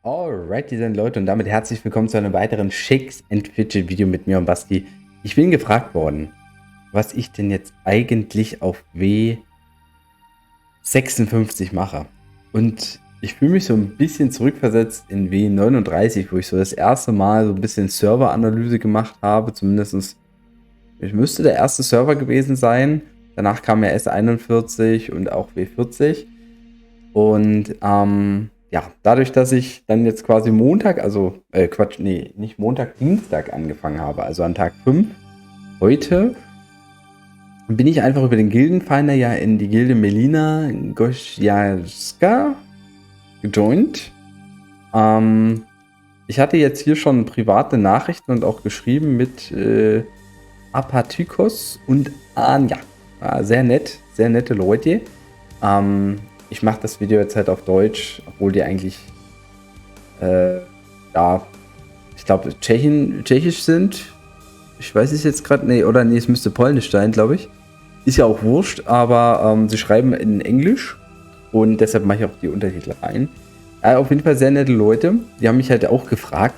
Alrighty dann Leute und damit herzlich willkommen zu einem weiteren Shakes and Fidget Video mit mir und Basti. Ich bin gefragt worden, was ich denn jetzt eigentlich auf W56 mache. Und ich fühle mich so ein bisschen zurückversetzt in W39, wo ich so das erste Mal so ein bisschen Serveranalyse gemacht habe. Zumindest, es müsste der erste Server gewesen sein. Danach kam ja S41 und auch W40. Und ja, dadurch, dass ich dann jetzt quasi Montag, also Quatsch, nee, nicht Montag, Dienstag angefangen habe, also an Tag 5, heute, bin ich einfach über den Gildenfinder ja in die Gilde Melina Gośjarska gejoint. Ich hatte jetzt hier schon private Nachrichten und auch geschrieben mit Apatykos und Anja. Sehr nett, sehr nette Leute. Ich mache das Video jetzt halt auf Deutsch, obwohl die eigentlich, ja, ich glaube, Tschechisch sind. Ich weiß es jetzt gerade, nee, oder nee, es müsste Polnisch sein, glaube ich. Ist ja auch wurscht, aber sie schreiben in Englisch und deshalb mache ich auch die Untertitel rein. Auf jeden Fall sehr nette Leute. Die haben mich halt auch gefragt,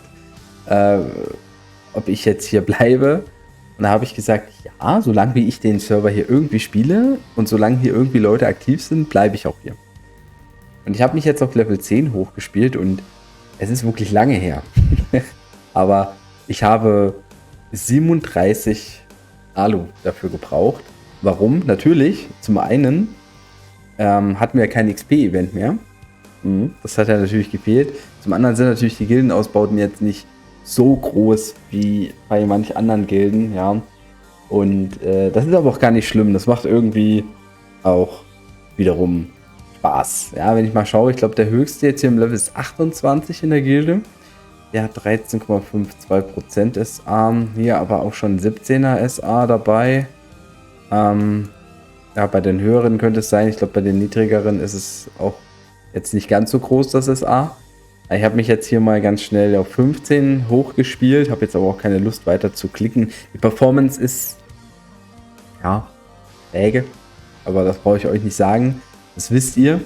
ob ich jetzt hier bleibe. Und da habe ich gesagt, ja, solange wie ich den Server hier irgendwie spiele und solange hier irgendwie Leute aktiv sind, bleibe ich auch hier. Und ich habe mich jetzt auf Level 10 hochgespielt und es ist wirklich lange her. Aber ich habe 37 Alu dafür gebraucht. Warum? Natürlich, zum einen hatten wir kein XP-Event mehr. Das hat ja natürlich gefehlt. Zum anderen sind natürlich die Gildenausbauten jetzt nicht so groß wie bei manch anderen Gilden, ja. Und das ist aber auch gar nicht schlimm. Das macht irgendwie auch wiederum Spaß. Ja, wenn ich mal schaue, ich glaube, der höchste jetzt hier im Level ist 28 in der Gilde. Der hat 13,52% SA. Hier aber auch schon 17er SA dabei. Ja, bei den höheren könnte es sein. Ich glaube, bei den niedrigeren ist es auch jetzt nicht ganz so groß, das SA. Ich habe mich jetzt hier mal ganz schnell auf 15 hochgespielt, habe jetzt aber auch keine Lust weiter zu klicken. Die Performance ist, ja, träge, aber das brauche ich euch nicht sagen. Das wisst ihr.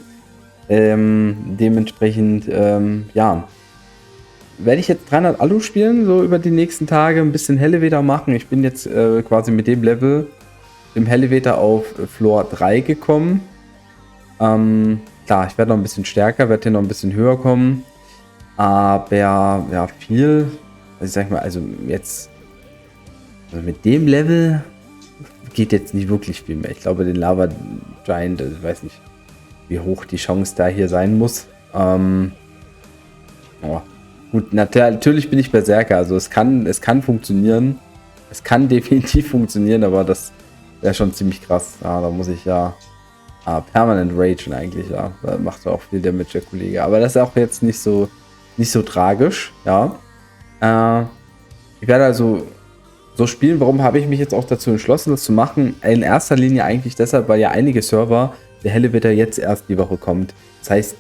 Dementsprechend, ja, werde ich jetzt 300 Alu spielen, so über die nächsten Tage, ein bisschen Elevator machen. Ich bin jetzt quasi mit dem Level im Elevator auf Floor 3 gekommen. Klar, ich werde noch ein bisschen stärker, werde hier noch ein bisschen höher kommen. Aber ja, viel, also ich sag mal, also jetzt also mit dem Level geht jetzt nicht wirklich viel mehr. Ich glaube, den Lava Giant, also ich weiß nicht, wie hoch die Chance da hier sein muss. Oh, gut, natürlich bin ich Berserker, also es kann funktionieren. Es kann definitiv funktionieren, aber das wäre schon ziemlich krass. Ja, da muss ich ja permanent ragen eigentlich, ja. Da macht auch viel Damage der Kollege. Aber das ist auch jetzt nicht so tragisch, ja. Ich werde also so spielen. Warum habe ich mich jetzt auch dazu entschlossen, das zu machen? In erster Linie eigentlich deshalb, weil ja einige Server der Elevator jetzt erst die Woche kommt. Das heißt,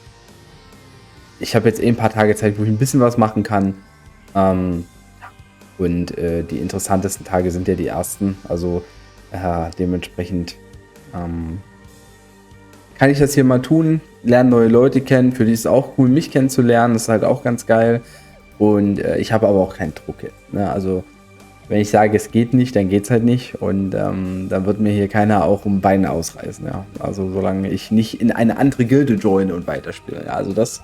ich habe jetzt ein paar Tage Zeit, wo ich ein bisschen was machen kann. Und die interessantesten Tage sind ja die ersten. Also dementsprechend kann ich das hier mal tun, lerne neue Leute kennen, für die ist es auch cool, mich kennenzulernen, das ist halt auch ganz geil. Und ich habe aber auch keinen Druck jetzt. Ne? Also wenn ich sage, es geht nicht, dann geht es halt nicht. Und dann wird mir hier keiner auch um Beine ausreißen. Ja? Also solange ich nicht in eine andere Gilde joine und weiterspiele. Ja? Also das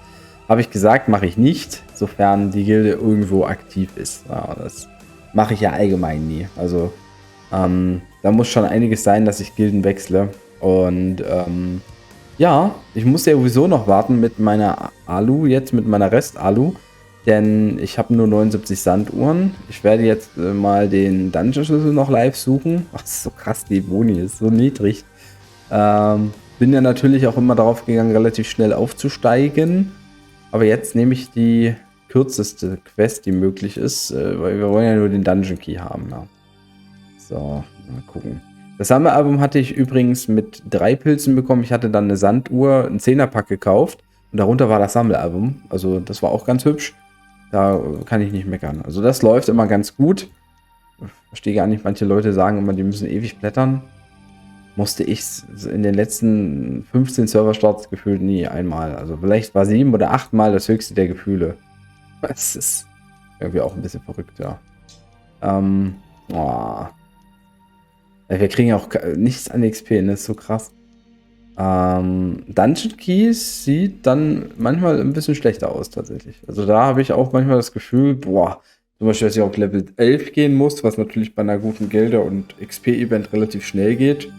habe ich gesagt, mache ich nicht, sofern die Gilde irgendwo aktiv ist. Ja, das mache ich ja allgemein nie. Also da muss schon einiges sein, dass ich Gilden wechsle. Und ja, ich muss ja sowieso noch warten mit meiner Alu, jetzt mit meiner Rest-Alu, denn ich habe nur 79 Sanduhren. Ich werde jetzt mal den Dungeon-Schlüssel noch live suchen. Ach, das ist so krass, die Boni ist so niedrig. Bin ja natürlich auch immer darauf gegangen, relativ schnell aufzusteigen. Aber jetzt nehme ich die kürzeste Quest, die möglich ist, weil wir wollen ja nur den Dungeon Key haben. Ja. So, mal gucken. Das Sammelalbum hatte ich übrigens mit 3 Pilzen bekommen. Ich hatte dann eine Sanduhr, einen 10er-Pack gekauft. Und darunter war das Sammelalbum. Also das war auch ganz hübsch. Da kann ich nicht meckern. Also das läuft immer ganz gut. Ich verstehe gar nicht, manche Leute sagen immer, die müssen ewig blättern. musste ich in den letzten 15 Serverstarts gefühlt nie einmal. Also vielleicht war 7 oder 8 Mal das höchste der Gefühle. Das ist irgendwie auch ein bisschen verrückt, ja. Oh. Wir kriegen ja auch nichts an XP, ne? Das ist so krass. Dungeon Keys sieht dann manchmal ein bisschen schlechter aus, tatsächlich. Also da habe ich auch manchmal das Gefühl, boah, zum Beispiel, dass ich auf Level 11 gehen muss, was natürlich bei einer guten Gelder- und XP-Event relativ schnell geht.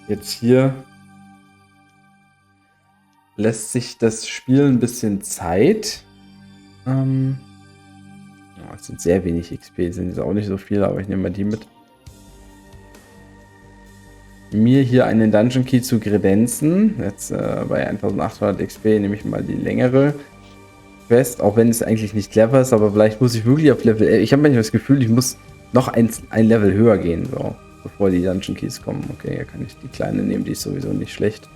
Jetzt hier lässt sich das Spiel ein bisschen Zeit. Es sind sehr wenig XP, sind jetzt auch nicht so viele, aber ich nehme mal die mit. Mir hier einen Dungeon Key zu kredenzen. Jetzt bei 1800 XP nehme ich mal die längere Quest, auch wenn es eigentlich nicht clever ist, aber vielleicht muss ich wirklich auf Level 11. Ich habe manchmal das Gefühl, ich muss noch ein Level höher gehen, so, bevor die Dungeon Keys kommen. Okay, hier kann ich die kleine nehmen, die ist sowieso nicht schlecht.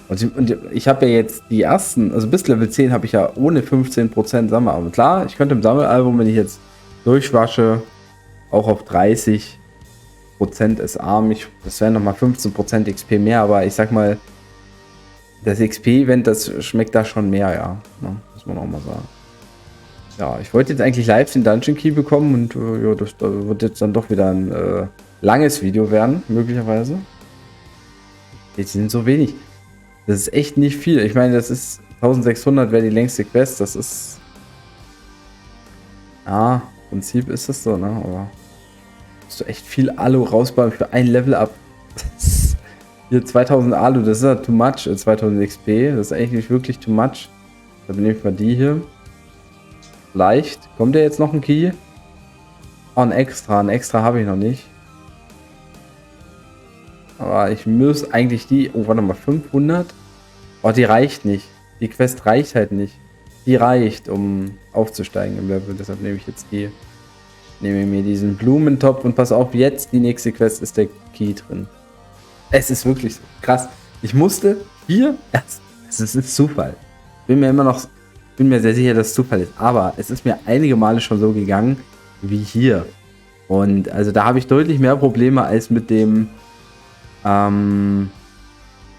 Und ich habe ja jetzt die ersten, also bis Level 10 habe ich ja ohne 15% Sammelalbum. Klar, ich könnte im Sammelalbum, wenn ich jetzt durchwasche, auch auf 30% ist arm. Das wären nochmal 15% XP mehr, aber ich sag mal, das XP-Event, das schmeckt da schon mehr, ja. Ne? Muss man auch mal sagen. Ja, ich wollte jetzt eigentlich live den Dungeon Key bekommen und ja, das wird jetzt dann doch wieder ein langes Video werden, möglicherweise. Jetzt sind so wenig. Das ist echt nicht viel. Ich meine, das ist 1600 wäre die längste Quest. Das ist. Ja, im Prinzip ist das so, ne? Aber musst du echt viel Alu rausbauen für ein Level up. Hier 2000 Alu, das ist ja too much. 2000 XP, das ist eigentlich nicht wirklich too much. Dann nehme ich mal die hier. Leicht. Kommt der jetzt noch ein Key? Oh, ein Extra. Ein Extra habe ich noch nicht. Aber ich muss eigentlich die... Oh, warte mal, 500? Oh, die reicht nicht. Die Quest reicht halt nicht. Die reicht, um aufzusteigen im Level. Deshalb nehme ich jetzt die. Nehme mir diesen Blumentopf und pass auf, jetzt die nächste Quest ist der Key drin. Es ist wirklich so krass. Ich musste hier erst... Es ist Zufall. Bin mir sehr sicher, dass es Zufall ist. Aber es ist mir einige Male schon so gegangen wie hier. Und also da habe ich deutlich mehr Probleme als mit dem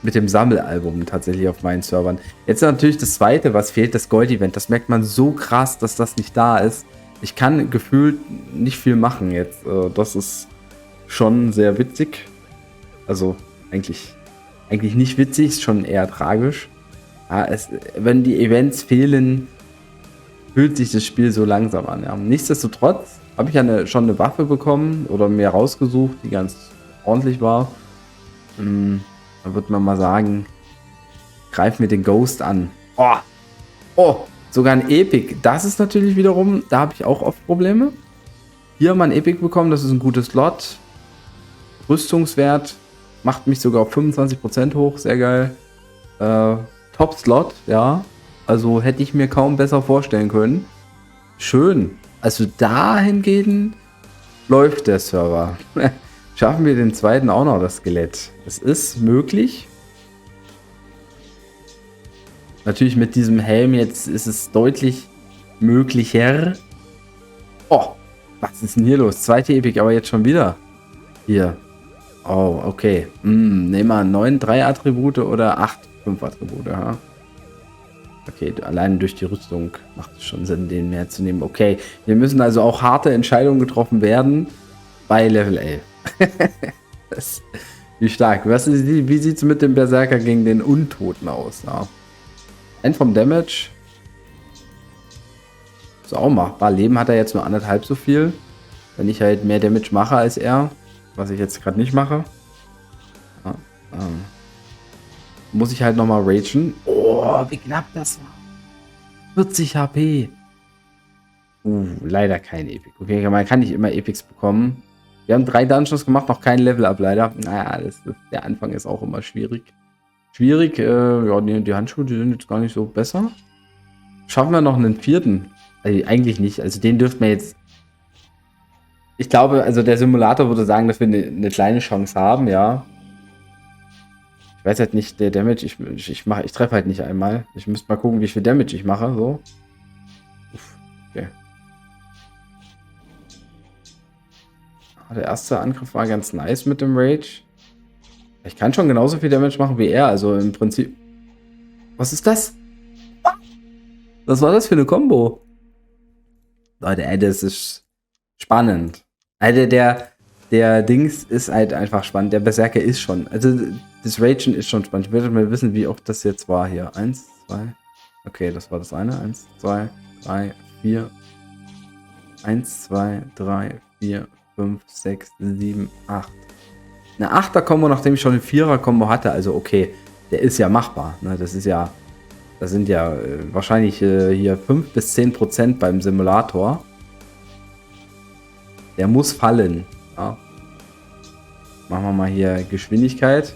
Sammelalbum tatsächlich auf meinen Servern. Jetzt natürlich das zweite, was fehlt, das Gold-Event. Das merkt man so krass, dass das nicht da ist. Ich kann gefühlt nicht viel machen jetzt. Das ist schon sehr witzig. Also eigentlich nicht witzig, ist schon eher tragisch. Ja, wenn die Events fehlen, fühlt sich das Spiel so langsam an. Ja. Nichtsdestotrotz habe ich ja schon eine Waffe bekommen oder mir rausgesucht, die ganz ordentlich war. Da würde man mal sagen, greifen wir den Ghost an. Oh, sogar ein Epic. Das ist natürlich wiederum, da habe ich auch oft Probleme. Hier haben wir ein Epic bekommen, das ist ein gutes Slot. Rüstungswert macht mich sogar auf 25% hoch, sehr geil. Top-Slot, ja. Also hätte ich mir kaum besser vorstellen können. Schön. Also dahingehend läuft der Server. Schaffen wir den zweiten auch noch, das Skelett. Es ist möglich. Natürlich mit diesem Helm jetzt ist es deutlich möglicher. Oh, was ist denn hier los? Zweite Epic, aber jetzt schon wieder. Hier. Oh, okay. Nehmen wir 9 3-Attribute oder 8 5-Attribute, ja. Okay, allein durch die Rüstung macht es schon Sinn, den mehr zu nehmen. Okay, hier müssen also auch harte Entscheidungen getroffen werden bei Level 11. Wie stark. Wie sieht es mit dem Berserker gegen den Untoten aus? Ja. Ein vom Damage. Ist auch machbar. Leben hat er jetzt nur 1,5 so viel. Wenn ich halt mehr Damage mache als er. Was ich jetzt gerade nicht mache. Ja, muss ich halt nochmal ragen. Oh, wie knapp das war. 40 HP. Leider kein Epic. Okay, man kann nicht immer Epics bekommen. Wir haben 3 Dungeons gemacht, noch kein Level-Up leider. Naja, der Anfang ist auch immer schwierig. Ja, die Handschuhe, die sind jetzt gar nicht so besser. Schaffen wir noch einen 4.? Also, eigentlich nicht. Also den dürften wir jetzt... Ich glaube, also der Simulator würde sagen, dass wir eine kleine Chance haben, ja. Ich weiß halt nicht, der Damage, ich treffe halt nicht einmal. Ich müsste mal gucken, wie viel Damage ich mache, so. Okay. Der erste Angriff war ganz nice mit dem Rage. Ich kann schon genauso viel Damage machen wie er, also im Prinzip... Was ist das? Was war das für eine Combo? Leute, ey, das ist spannend. Alter, der Dings ist halt einfach spannend. Der Berserker ist schon... Also, das Ragen ist schon spannend. Ich würde mal wissen, wie oft das jetzt war hier. 1, 2... Okay, das war das eine. 1, 2, 3, 4... 1, 2, 3, 4, 5, 6, 7, 8. Eine 8er-Kombo, nachdem ich schon eine 4er-Kombo hatte. Also okay, der ist ja machbar. Ne? Das sind ja wahrscheinlich hier 5 bis 10% beim Simulator. Der muss fallen. Ja. Machen wir mal hier Geschwindigkeit.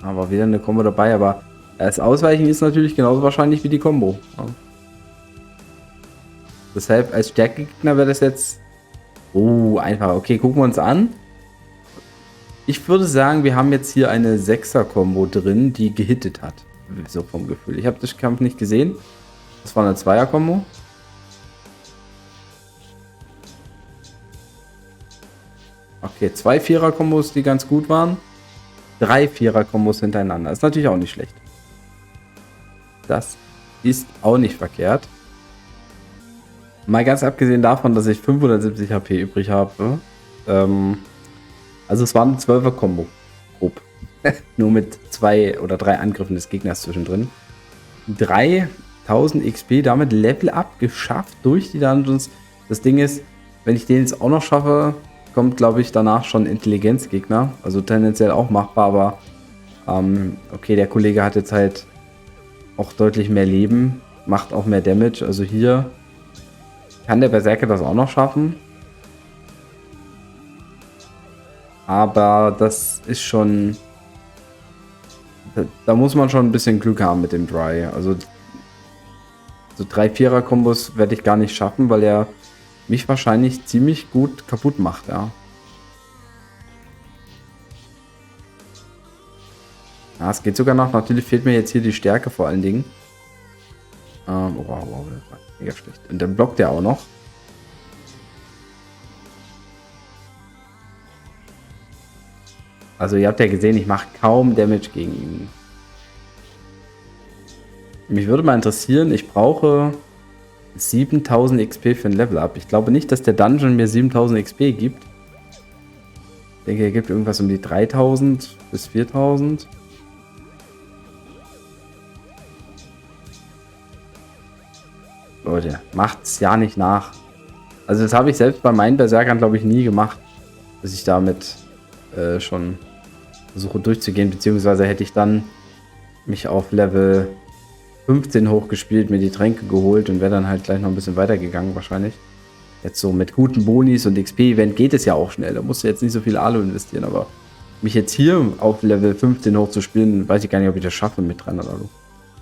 Aber wieder eine Kombo dabei, aber das Ausweichen ist natürlich genauso wahrscheinlich wie die Kombo. Ja. Deshalb als Stärkegegner wäre das jetzt... Oh, einfach. Okay, gucken wir uns an. Ich würde sagen, wir haben jetzt hier eine 6er-Kombo drin, die gehittet hat. So vom Gefühl. Ich habe den Kampf nicht gesehen. Das war eine 2er-Kombo. Okay, 2 4er-Kombos, die ganz gut waren. 3 4er-Kombos hintereinander. Ist natürlich auch nicht schlecht. Das ist auch nicht verkehrt. Mal ganz abgesehen davon, dass ich 570 HP übrig habe. Also es war eine 12er-Kombo. Grob. Nur mit 2 oder 3 Angriffen des Gegners zwischendrin. 3000 XP, damit Level Up geschafft durch die Dungeons. Das Ding ist, wenn ich den jetzt auch noch schaffe, kommt, glaube ich, danach schon Intelligenzgegner. Also tendenziell auch machbar, aber okay, der Kollege hat jetzt halt auch deutlich mehr Leben, macht auch mehr Damage. Also hier kann der Berserker das auch noch schaffen. Aber das ist schon... Da muss man schon ein bisschen Glück haben mit dem Dry. Also so 3 4er-Kombos werde ich gar nicht schaffen, weil er mich wahrscheinlich ziemlich gut kaputt macht, ja. Ja, es geht sogar noch. Natürlich fehlt mir jetzt hier die Stärke vor allen Dingen. Wow, das war mega schlecht. Und dann blockt er auch noch. Also ihr habt ja gesehen, ich mache kaum Damage gegen ihn. Mich würde mal interessieren, ich brauche 7000 XP für ein Level Up. Ich glaube nicht, dass der Dungeon mir 7000 XP gibt. Ich denke, er gibt irgendwas um die 3000 bis 4000. Leute, macht's ja nicht nach. Also das habe ich selbst bei meinen Berserkern, glaube ich, nie gemacht, dass ich damit schon versuche durchzugehen, beziehungsweise hätte ich dann mich auf Level 15 hochgespielt, mir die Tränke geholt und wäre dann halt gleich noch ein bisschen weitergegangen wahrscheinlich. Jetzt so mit guten Bonis und XP-Event geht es ja auch schnell, da musst du jetzt nicht so viel Alu investieren, aber mich jetzt hier auf Level 15 hochzuspielen, weiß ich gar nicht, ob ich das schaffe mit 300 Alu.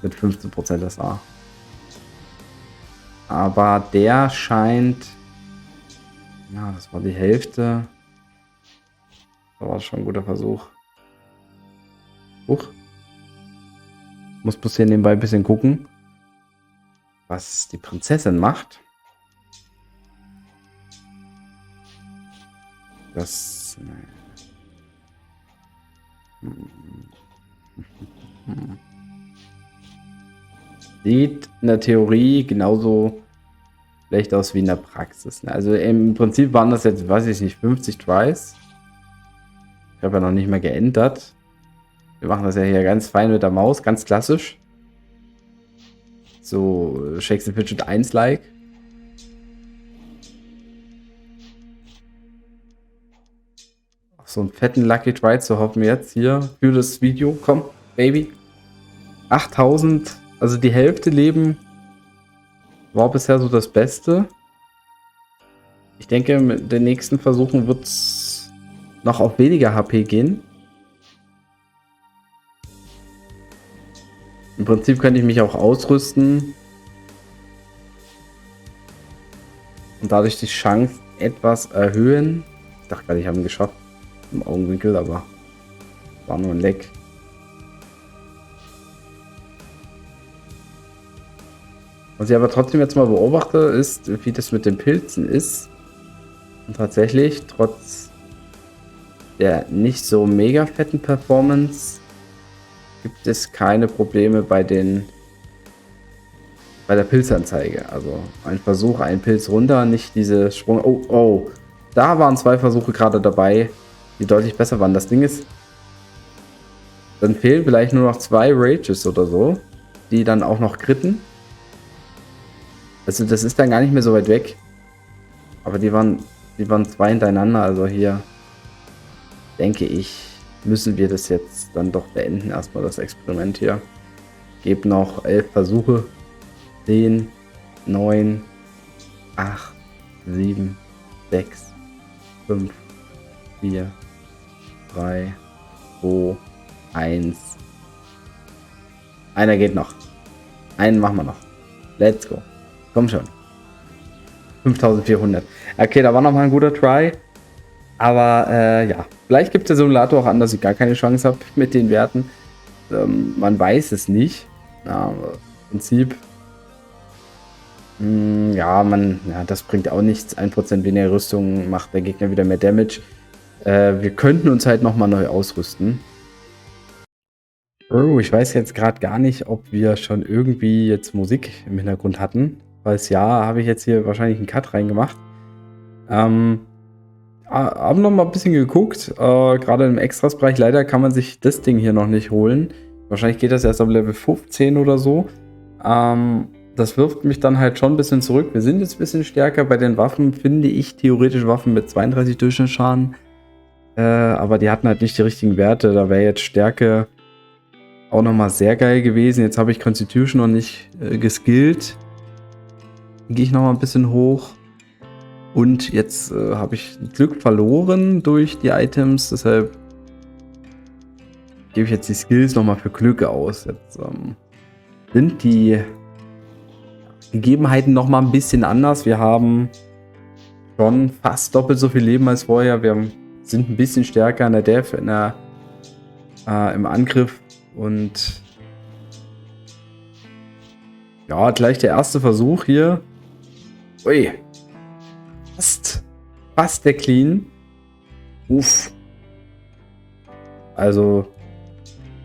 Mit 15% SA. Aber der scheint... Ja, das war die Hälfte. Das war schon ein guter Versuch. Huch. Muss bloß hier nebenbei ein bisschen gucken, was die Prinzessin macht. Das... Sieht in der Theorie genauso schlecht aus wie in der Praxis. Also im Prinzip waren das jetzt, weiß ich nicht, 50 Tries. Ich habe ja noch nicht mehr geändert. Wir machen das ja hier ganz fein mit der Maus, ganz klassisch. So Shakes and Fidget 1-like. Auf so einen fetten Lucky Try zu hoffen wir jetzt hier für das Video. Komm, Baby. 8000, also die Hälfte Leben war bisher so das Beste. Ich denke, mit den nächsten Versuchen wird es noch auf weniger HP gehen. Im Prinzip könnte ich mich auch ausrüsten und dadurch die Chance etwas erhöhen. Ich dachte gerade, ich habe ihn geschafft im Augenwinkel, aber war nur ein Leck. Was ich aber trotzdem jetzt mal beobachte, ist, wie das mit den Pilzen ist. Und tatsächlich, trotz der nicht so mega fetten Performance, gibt es keine Probleme bei der Pilzanzeige. Also ein Versuch, einen Pilz runter, nicht diese Sprung... Oh, oh. Da waren 2 Versuche gerade dabei, die deutlich besser waren. Das Ding ist, dann fehlen vielleicht nur noch 2 Rages oder so, die dann auch noch critten. Also das ist dann gar nicht mehr so weit weg. Aber die waren 2 hintereinander. Also hier, denke ich, müssen wir das jetzt dann doch beenden. Erstmal das Experiment hier. Gebe noch 11 Versuche. 10, 9, 8, 7, 6, 5, 4, 3, 2, 1. Einer geht noch. Einen machen wir noch. Let's go. Komm schon. 5400. Okay, da war nochmal ein guter Try. Aber ja, vielleicht gibt der Simulator auch an, dass ich gar keine Chance habe mit den Werten. Man weiß es nicht. Ja, im Prinzip. Ja, das bringt auch nichts. 1% weniger Rüstung macht der Gegner wieder mehr Damage. Wir könnten uns halt nochmal neu ausrüsten. Oh, ich weiß jetzt gerade gar nicht, ob wir schon irgendwie jetzt Musik im Hintergrund hatten. Falls ja, habe ich jetzt hier wahrscheinlich einen Cut reingemacht. Haben noch mal ein bisschen geguckt. Gerade im Extras-Bereich. Leider kann man sich das Ding hier noch nicht holen. Wahrscheinlich geht das erst auf Level 15 oder so. Das wirft mich dann halt schon ein bisschen zurück. Wir sind jetzt ein bisschen stärker. Bei den Waffen finde ich theoretisch Waffen mit 32 Durchschnittsschaden. Aber die hatten halt nicht die richtigen Werte. Da wäre jetzt Stärke auch nochmal sehr geil gewesen. Jetzt habe ich Constitution noch nicht geskillt. Gehe ich nochmal ein bisschen hoch. Und jetzt habe ich Glück verloren durch die Items. Deshalb gebe ich jetzt die Skills nochmal für Glück aus. Jetzt sind die Gegebenheiten nochmal ein bisschen anders. Wir haben schon fast doppelt so viel Leben als vorher. Wir sind ein bisschen stärker in der Def, im Angriff. Und ja, gleich der erste Versuch hier. Ui. Fast der Clean. Uff. Also,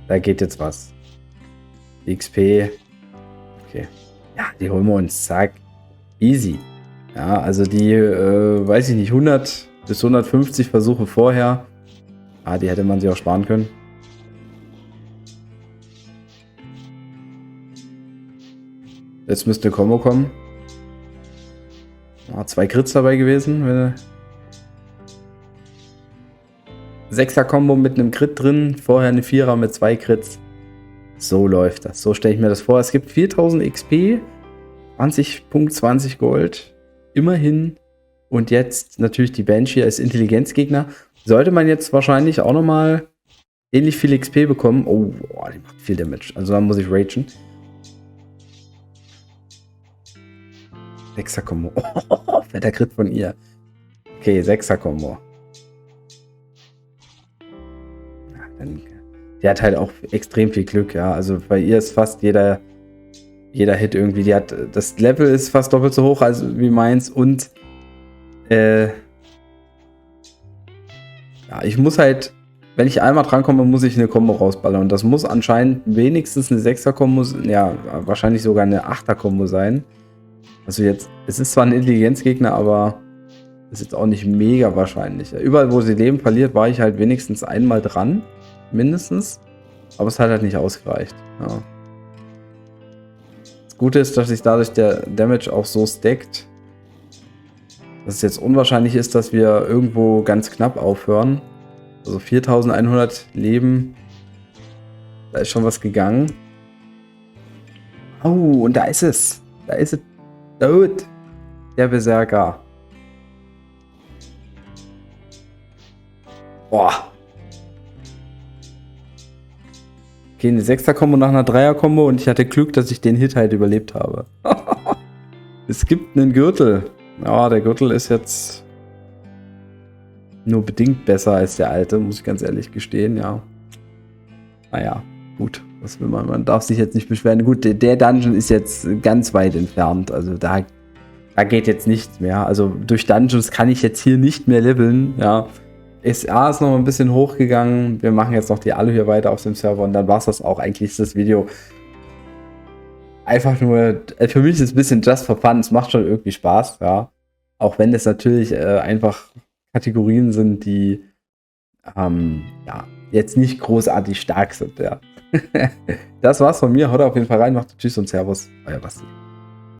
da geht jetzt was. XP. Okay. Ja, die holen wir uns. Zack. Easy. Ja, also die, weiß ich nicht, 100 bis 150 Versuche vorher. Die hätte man sich auch sparen können. Jetzt müsste eine Combo kommen. 2 Crits dabei gewesen. 6er-Kombo mit einem Crit drin. Vorher eine 4er mit 2 Crits. So läuft das. So stelle ich mir das vor. Es gibt 4000 XP. 20.20 Gold. Immerhin. Und jetzt natürlich die Banshee als Intelligenzgegner. Sollte man jetzt wahrscheinlich auch nochmal ähnlich viel XP bekommen. Oh, die macht viel Damage. Also da muss ich ragen. 6er-Kombo. Oh, fetter Crit von ihr. Okay, 6er-Kombo. Die hat halt auch extrem viel Glück, ja. Also bei ihr ist fast jeder Hit irgendwie. Das Level ist fast doppelt so hoch als wie meins. Und ja, ich muss halt, wenn ich einmal drankomme, muss ich eine Kombo rausballern. Und das muss anscheinend wenigstens eine 6er-Kombo, ja, wahrscheinlich sogar eine 8er-Kombo sein. Also jetzt, es ist zwar ein Intelligenzgegner, aber ist jetzt auch nicht mega wahrscheinlich. Überall, wo sie Leben verliert, war ich halt wenigstens einmal dran. Mindestens. Aber es hat halt nicht ausgereicht. Ja. Das Gute ist, dass sich dadurch der Damage auch so stackt, dass es jetzt unwahrscheinlich ist, dass wir irgendwo ganz knapp aufhören. Also 4100 Leben. Da ist schon was gegangen. Oh, und da ist es. Da ist es. Tot. Der Berserker. Boah. Okay, eine 6er-Kombo nach einer 3er-Kombo und ich hatte Glück, dass ich den Hit halt überlebt habe. Es gibt einen Gürtel. Ja, der Gürtel ist jetzt nur bedingt besser als der alte, muss ich ganz ehrlich gestehen, ja. Naja, gut. Man darf sich jetzt nicht beschweren. Gut, der Dungeon ist jetzt ganz weit entfernt. Also da geht jetzt nichts mehr. Also durch Dungeons kann ich jetzt hier nicht mehr leveln. Ja. SA ist noch ein bisschen hochgegangen. Wir machen jetzt noch die Alu hier weiter auf dem Server und dann war es das auch. Eigentlich ist das Video einfach nur, für mich ist es ein bisschen just for fun. Es macht schon irgendwie Spaß, ja. Auch wenn es natürlich einfach Kategorien sind, die ja, jetzt nicht großartig stark sind, ja. Das war's von mir. Haut auf jeden Fall rein, macht Tschüss und Servus. Euer Basti.